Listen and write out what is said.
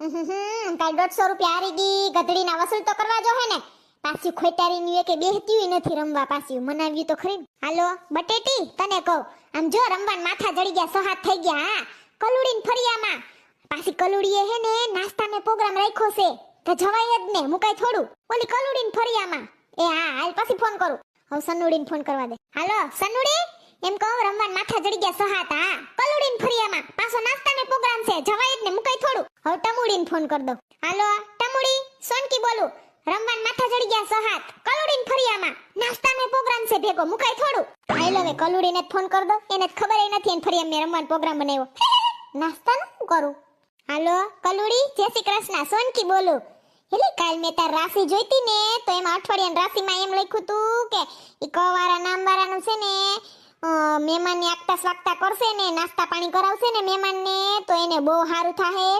કાલ 150 રૂપિયા હારી ગઈ, ગધડીના વસૂલ તો કરવા જો હે ને. પાછી ખોટારી ની કે બેહતી નથી રમવા, પાછી મનાવ્યું તો ખરી. હાલો બટેટી, તને કહું, આમ જો રમવાન માથા જડી ગયા, સહાત થઈ ગયા. હા, કલુડીન ફરિયામાં પાછી કલુડીએ હે ને નાસ્તાનો પ્રોગ્રામ રાખ્યો છે, તો જવાય જ ને, મુકાય થોડું. ઓલી કલુડીન ફરિયામાં. એ હા, હાલ પછી ફોન કરું. હવે સનુડીન ફોન કરવા દે. હાલો સનુડી, એમ કહું રમવાન માથા જડી ગયા સહાત. હા, કલુડીન ફરિયામાં પાછો નાસ્તાનો પ્રોગ્રામ છે, જવાય જ ને, મુકાય થોડું. હવે ટમુડીન ફોન કર દો. હાલો ટમુડી, સોનકી બોલું. રમવાન માથા જડી ગયા સહાત, કલુડીન ફરિયામાં નાસ્તાનો પ્રોગ્રામ છે, ભેગો મુકાય થોડું. હાલ હવે કલુડીને જ ફોન કર દો, એને જ ખબર નથી એને ફરિયામાં મેં રમવાનો પ્રોગ્રામ બનાવ્યો. નાસ્તાનું શું કરું? હાલો કલુડી, જય શ્રી કૃષ્ણ, સોનકી બોલું. એટલે કાલ મેં તાર રાશિ જોઈતી ને, તો એમાં અઠવાડિયાની રાશિમાં એમ લખ્યું તું કે ઈ કવારા નામવાળાનું છે ને, મહેમાનને આગતા સ્વાગતા કરશે ને, નાસ્તા પાણી કરાવશે ને મહેમાનને, તો એને બહુ સારું થાહે.